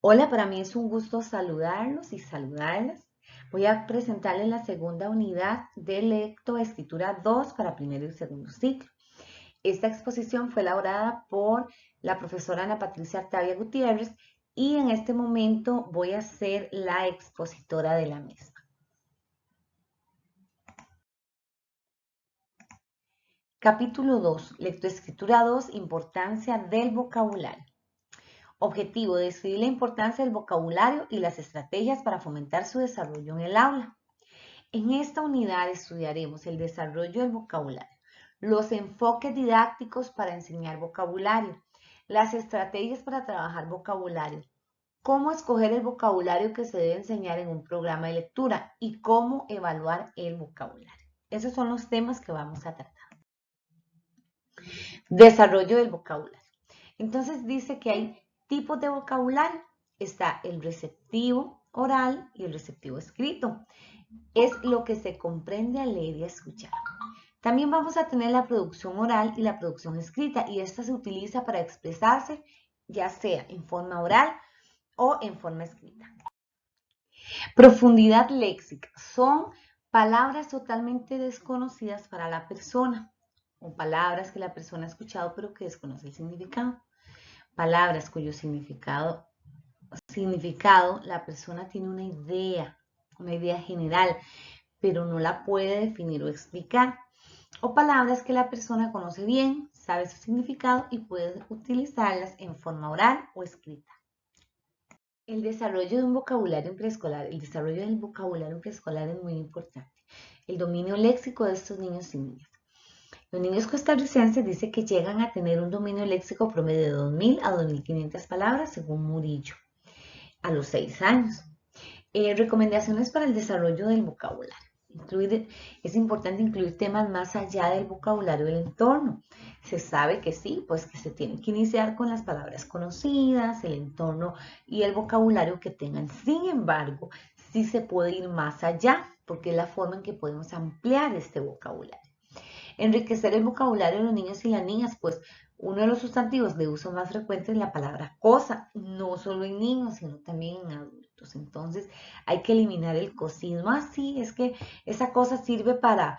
Hola, para mí es un gusto saludarlos y saludarlas. Voy a presentarles la segunda unidad de Lectoescritura 2 para primero y segundo ciclo. Esta exposición fue elaborada por la profesora Ana Patricia Artavia Gutiérrez y en este momento voy a ser la expositora de la misma. Capítulo 2, Lectoescritura 2, importancia del vocabulario. Objetivo, describir la importancia del vocabulario y las estrategias para fomentar su desarrollo en el aula. En esta unidad estudiaremos el desarrollo del vocabulario, los enfoques didácticos para enseñar vocabulario, las estrategias para trabajar vocabulario, cómo escoger el vocabulario que se debe enseñar en un programa de lectura y cómo evaluar el vocabulario. Esos son los temas que vamos a tratar. Desarrollo del vocabulario. Entonces dice que hay tipos de vocabulario. Está el receptivo oral y el receptivo escrito. Es lo que se comprende al leer y escuchar. También vamos a tener la producción oral y la producción escrita, y esta se utiliza para expresarse ya sea en forma oral o en forma escrita. Profundidad léxica. Son palabras totalmente desconocidas para la persona o palabras que la persona ha escuchado pero que desconoce el significado. Palabras cuyo significado la persona tiene una idea general, pero no la puede definir o explicar. O palabras que la persona conoce bien, sabe su significado y puede utilizarlas en forma oral o escrita. El desarrollo de un vocabulario en preescolar. El desarrollo del vocabulario en preescolar es muy importante. El dominio léxico de estos niños y niñas. Los niños costarricenses dicen que llegan a tener un dominio léxico promedio de 2.000 a 2.500 palabras, según Murillo, a los 6 años. Recomendaciones para el desarrollo del vocabulario. Es importante incluir temas más allá del vocabulario del entorno. Se sabe que sí, pues que se tiene que iniciar con las palabras conocidas, el entorno y el vocabulario que tengan. Sin embargo, sí se puede ir más allá, porque es la forma en que podemos ampliar este vocabulario. Enriquecer el vocabulario de los niños y las niñas, pues uno de los sustantivos de uso más frecuente es la palabra cosa, no solo en niños, sino también en adultos. Entonces hay que eliminar el cosismo. Sí, es que esa cosa sirve para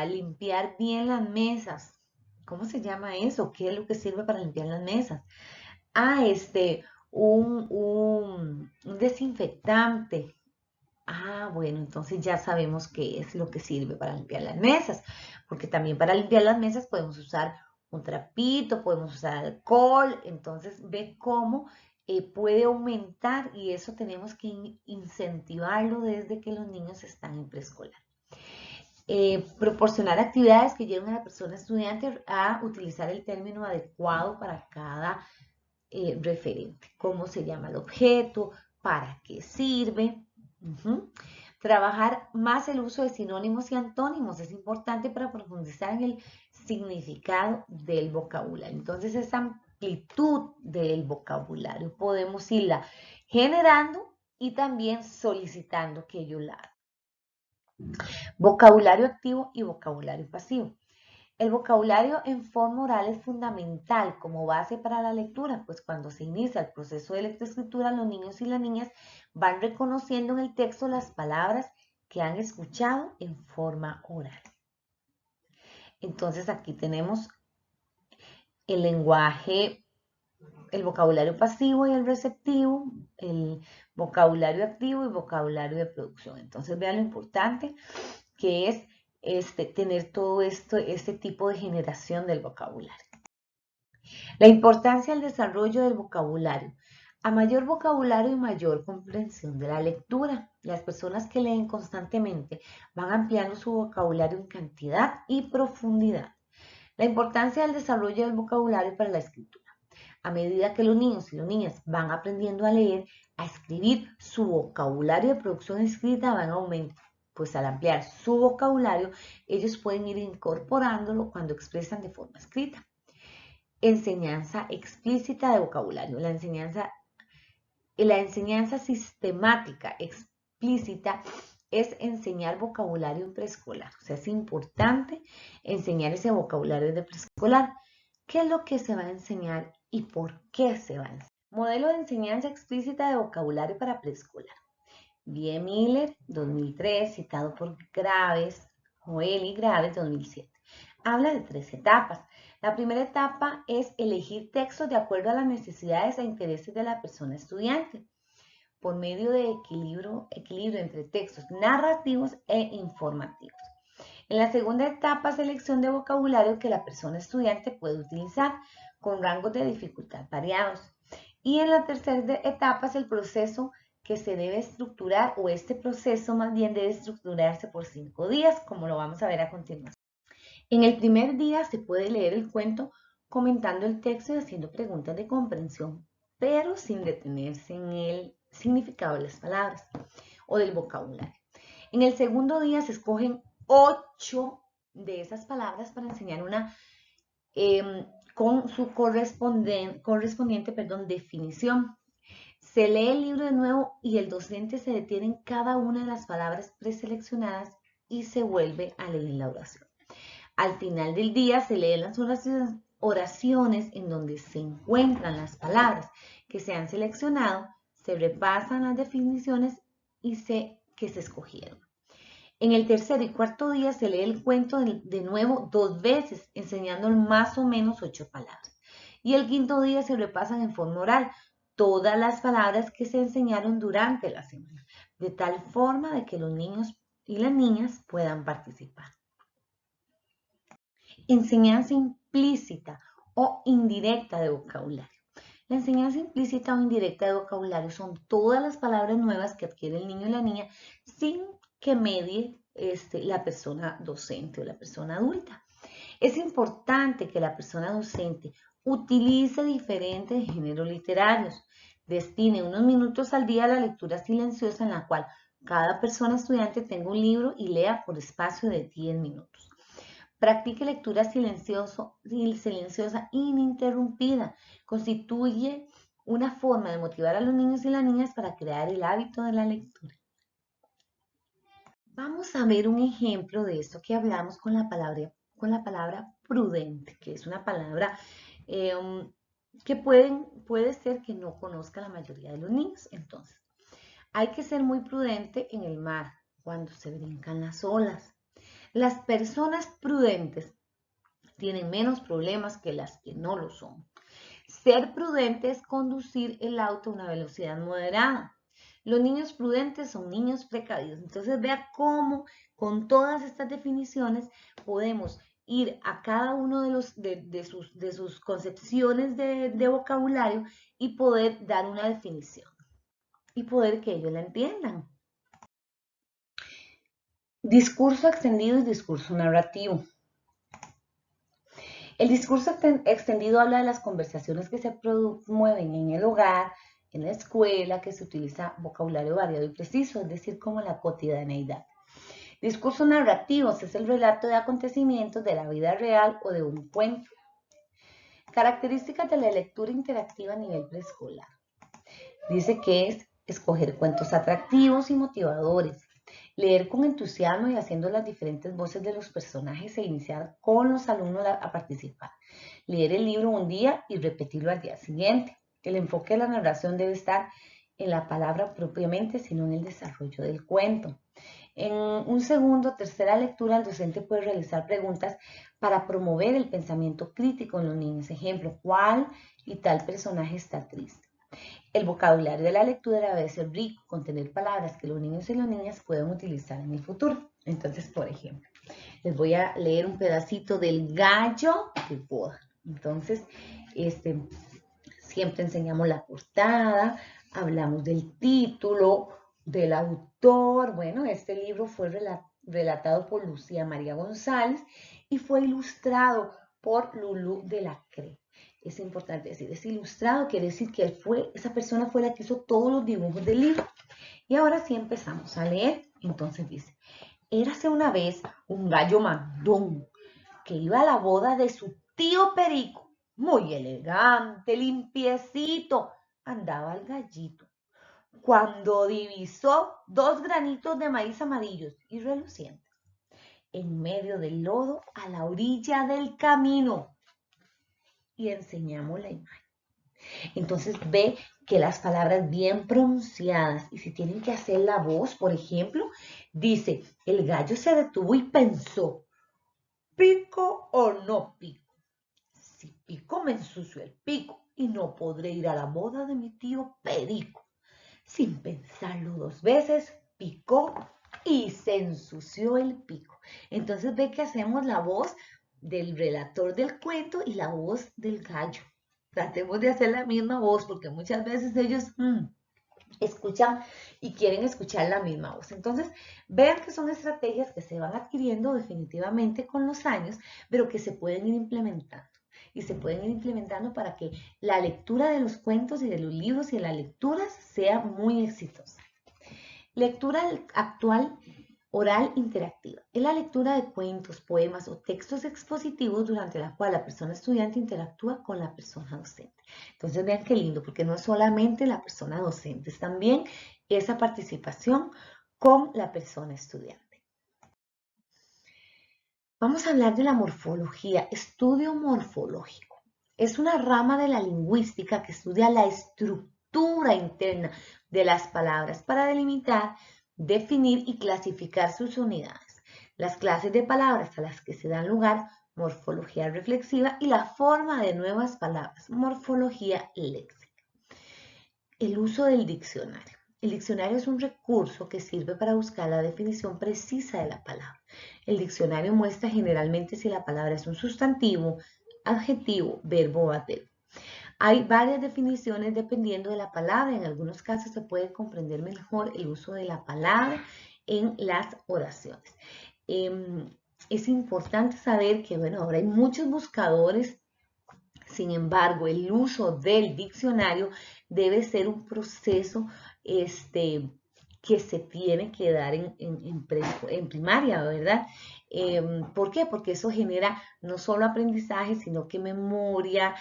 limpiar bien las mesas. ¿Cómo se llama eso? ¿Qué es lo que sirve para limpiar las mesas? Un desinfectante. Bueno, entonces ya sabemos qué es lo que sirve para limpiar las mesas, porque también para limpiar las mesas podemos usar un trapito, podemos usar alcohol, entonces ve cómo puede aumentar y eso tenemos que incentivarlo desde que los niños están en preescolar. Proporcionar actividades que lleven a la persona estudiante a utilizar el término adecuado para cada referente, cómo se llama el objeto, para qué sirve. Trabajar más el uso de sinónimos y antónimos es importante para profundizar en el significado del vocabulario. Entonces, esa amplitud del vocabulario podemos irla generando y también solicitando que ellos la hagan. Vocabulario activo y vocabulario pasivo. El vocabulario en forma oral es fundamental como base para la lectura, pues cuando se inicia el proceso de lectoescritura, los niños y las niñas van reconociendo en el texto las palabras que han escuchado en forma oral. Entonces aquí tenemos el lenguaje, el vocabulario pasivo y el receptivo, el vocabulario activo y vocabulario de producción. Entonces vean lo importante que es tener todo este tipo de generación del vocabulario. La importancia del desarrollo del vocabulario. A mayor vocabulario y mayor comprensión de la lectura. Las personas que leen constantemente van ampliando su vocabulario en cantidad y profundidad. La importancia del desarrollo del vocabulario para la escritura. A medida que los niños y las niñas van aprendiendo a leer, a escribir, su vocabulario de producción escrita va en aumento. Pues al ampliar su vocabulario, ellos pueden ir incorporándolo cuando expresan de forma escrita. Enseñanza explícita de vocabulario. La enseñanza sistemática explícita es enseñar vocabulario en preescolar. O sea, es importante enseñar ese vocabulario de preescolar. ¿Qué es lo que se va a enseñar y por qué se va a enseñar? Modelo de enseñanza explícita de vocabulario para preescolar. B. Miller, 2003, citado por Graves, Joel y Graves, 2007. Habla de 3 etapas. La primera etapa es elegir textos de acuerdo a las necesidades e intereses de la persona estudiante, por medio de equilibrio entre textos narrativos e informativos. En la segunda etapa, selección de vocabulario que la persona estudiante puede utilizar con rangos de dificultad variados. Y en la tercera etapa es el proceso que se debe estructurar, o este proceso más bien debe estructurarse por 5 días, como lo vamos a ver a continuación. En el primer día se puede leer el cuento comentando el texto y haciendo preguntas de comprensión, pero sin detenerse en el significado de las palabras o del vocabulario. En el segundo día se escogen 8 de esas palabras para enseñar una con su correspondiente definición. Se lee el libro de nuevo y el docente se detiene en cada una de las palabras preseleccionadas y se vuelve a leer la oración. Al final del día se leen las oraciones en donde se encuentran las palabras que se han seleccionado, se repasan las definiciones que se escogieron. En el tercer y cuarto día se lee el cuento de nuevo 2 veces, enseñando más o menos 8 palabras. Y el quinto día se repasan en forma oral todas las palabras que se enseñaron durante la semana, de tal forma de que los niños y las niñas puedan participar. Enseñanza implícita o indirecta de vocabulario. La enseñanza implícita o indirecta de vocabulario son todas las palabras nuevas que adquiere el niño y la niña sin que medie la persona docente o la persona adulta. Es importante que la persona docente utilice diferentes géneros literarios, destine unos minutos al día a la lectura silenciosa, en la cual cada persona estudiante tenga un libro y lea por espacio de 10 minutos. Practique lectura silenciosa ininterrumpida. Constituye una forma de motivar a los niños y las niñas para crear el hábito de la lectura. Vamos a ver un ejemplo de esto que hablamos con la palabra prudente, que es una palabra que puede ser que no conozca la mayoría de los niños. Entonces, hay que ser muy prudente en el mar cuando se brincan las olas. Las personas prudentes tienen menos problemas que las que no lo son. Ser prudente es conducir el auto a una velocidad moderada. Los niños prudentes son niños precavidos. Entonces vea cómo con todas estas definiciones podemos ir a cada uno de sus concepciones de vocabulario y poder dar una definición y poder que ellos la entiendan. Discurso extendido y discurso narrativo. El discurso extendido habla de las conversaciones que se promueven en el hogar, en la escuela, que se utiliza vocabulario variado y preciso, es decir, como la cotidianeidad. Discursos narrativos es el relato de acontecimientos de la vida real o de un cuento. Características de la lectura interactiva a nivel preescolar. Dice que es escoger cuentos atractivos y motivadores, leer con entusiasmo y haciendo las diferentes voces de los personajes e iniciar con los alumnos a participar. Leer el libro un día y repetirlo al día siguiente. El enfoque de la narración debe estar en la palabra propiamente, sino en el desarrollo del cuento. En un segundo o tercera lectura, el docente puede realizar preguntas para promover el pensamiento crítico en los niños. Ejemplo, ¿cuál y tal personaje está triste? El vocabulario de la lectura debe ser rico, contener palabras que los niños y las niñas puedan utilizar en el futuro. Entonces, por ejemplo, les voy a leer un pedacito del gallo de boda. Entonces, siempre enseñamos la portada, hablamos del título, del autor. Bueno, este libro fue relatado por Lucía María González y fue ilustrado por Lulú de la Cre. Es importante decir, es ilustrado, quiere decir que esa persona fue la que hizo todos los dibujos del libro. Y ahora sí empezamos a leer. Entonces dice, érase una vez un gallo mandón que iba a la boda de su tío Perico. Muy elegante, limpiecito, andaba el gallito. Cuando divisó 2 granitos de maíz amarillos y relucientes en medio del lodo a la orilla del camino. Y enseñamos la imagen. Entonces ve que las palabras bien pronunciadas, y si tienen que hacer la voz, por ejemplo, dice, el gallo se detuvo y pensó, ¿pico o no pico? Si pico me ensucio el pico y no podré ir a la boda de mi tío Perico. Sin pensarlo 2 veces, picó y se ensució el pico. Entonces ve que hacemos la voz del relator del cuento y la voz del gallo. Tratemos de hacer la misma voz porque muchas veces ellos escuchan y quieren escuchar la misma voz. Entonces, vean que son estrategias que se van adquiriendo definitivamente con los años, pero que se pueden ir implementando. Y se pueden ir implementando para que la lectura de los cuentos y de los libros y de las lecturas sea muy exitosa. Lectura actual oral interactiva. Es la lectura de cuentos, poemas o textos expositivos durante la cual la persona estudiante interactúa con la persona docente. Entonces vean qué lindo, porque no es solamente la persona docente, es también esa participación con la persona estudiante. Vamos a hablar de la morfología, estudio morfológico. Es una rama de la lingüística que estudia la estructura interna de las palabras para delimitar, definir y clasificar sus unidades, las clases de palabras a las que se dan lugar, morfología reflexiva y la forma de nuevas palabras, morfología léxica. El uso del diccionario. El diccionario es un recurso que sirve para buscar la definición precisa de la palabra. El diccionario muestra generalmente si la palabra es un sustantivo, adjetivo, verbo o adverbio. Hay varias definiciones dependiendo de la palabra. En algunos casos se puede comprender mejor el uso de la palabra en las oraciones. Es importante saber que, bueno, ahora hay muchos buscadores. Sin embargo, el uso del diccionario debe ser un proceso que se tiene que dar en primaria, ¿verdad? ¿Por qué? Porque eso genera no solo aprendizaje, sino que memoria,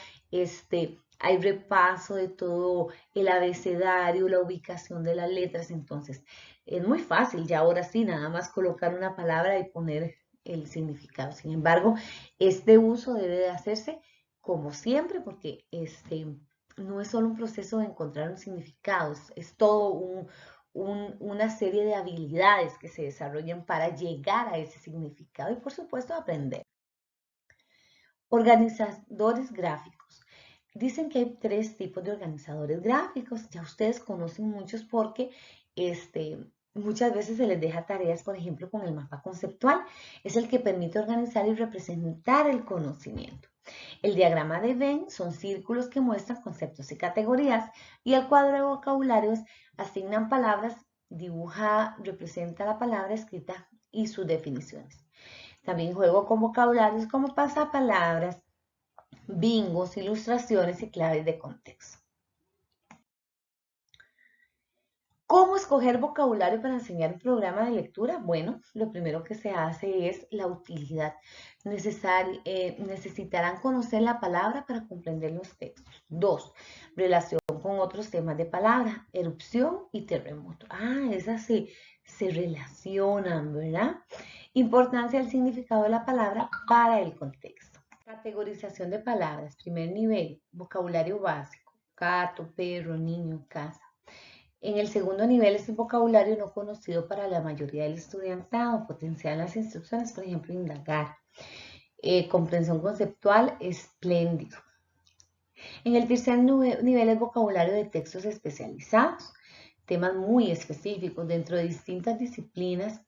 hay repaso de todo el abecedario, la ubicación de las letras. Entonces, es muy fácil ya ahora sí, nada más colocar una palabra y poner el significado. Sin embargo, este uso debe de hacerse como siempre, porque no es solo un proceso de encontrar un significado, es todo una serie de habilidades que se desarrollan para llegar a ese significado y, por supuesto, aprender. Organizadores gráficos. Dicen que hay 3 tipos de organizadores gráficos. Ya ustedes conocen muchos porque muchas veces se les deja tareas, por ejemplo, con el mapa conceptual. Es el que permite organizar y representar el conocimiento. El diagrama de Venn son círculos que muestran conceptos y categorías, y el cuadro de vocabularios asignan palabras, dibuja, representa la palabra escrita y sus definiciones. También juego con vocabularios como pasapalabras, bingos, ilustraciones y claves de contexto. ¿Cómo escoger vocabulario para enseñar un programa de lectura? Bueno, lo primero que se hace es la utilidad. Necesitarán conocer la palabra para comprender los textos. 2. Relación con otros temas de palabra, erupción y terremoto. Esas se relacionan, ¿verdad? Importancia del significado de la palabra para el contexto. Categorización de palabras. Primer nivel, vocabulario básico. Gato, perro, niño, casa. En el segundo nivel es un vocabulario no conocido para la mayoría del estudiantado, potenciar las instrucciones, por ejemplo, indagar. Comprensión conceptual, espléndido. En el tercer nivel es vocabulario de textos especializados, temas muy específicos dentro de distintas disciplinas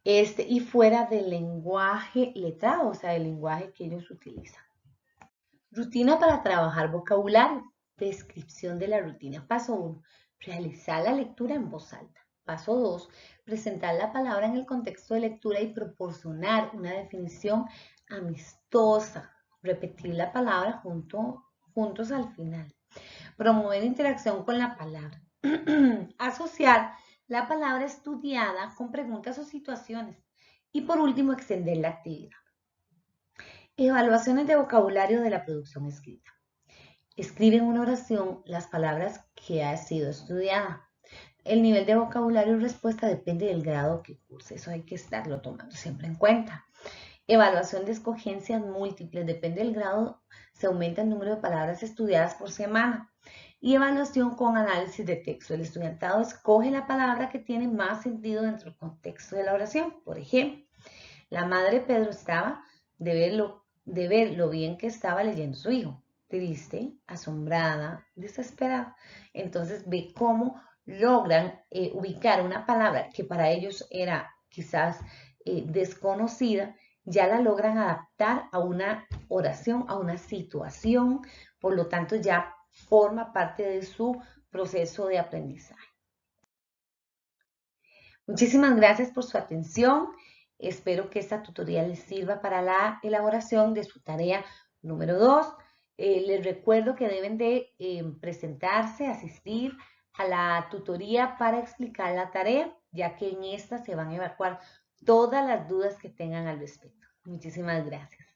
y fuera del lenguaje letrado, o sea, del lenguaje que ellos utilizan. Rutina para trabajar vocabulario. Descripción de la rutina. Paso 1. Realizar la lectura en voz alta. Paso 2. Presentar la palabra en el contexto de lectura y proporcionar una definición amistosa. Repetir la palabra juntos al final. Promover interacción con la palabra. Asociar la palabra estudiada con preguntas o situaciones. Y por último, extender la actividad. Evaluaciones de vocabulario de la producción escrita. Escribe en una oración las palabras que ha sido estudiada. El nivel de vocabulario y respuesta depende del grado que curse. Eso hay que estarlo tomando siempre en cuenta. Evaluación de escogencias múltiples. Depende del grado, se aumenta el número de palabras estudiadas por semana. Y evaluación con análisis de texto. El estudiantado escoge la palabra que tiene más sentido dentro del contexto de la oración. Por ejemplo, la madre de Pedro estaba de ver lo bien que estaba leyendo su hijo. Triste, asombrada, desesperada. Entonces ve cómo logran ubicar una palabra que para ellos era quizás desconocida, ya la logran adaptar a una oración, a una situación, por lo tanto ya forma parte de su proceso de aprendizaje. Muchísimas gracias por su atención. Espero que esta tutoría les sirva para la elaboración de su tarea número 2. Les recuerdo que deben de presentarse, asistir a la tutoría para explicar la tarea, ya que en esta se van a evacuar todas las dudas que tengan al respecto. Muchísimas gracias.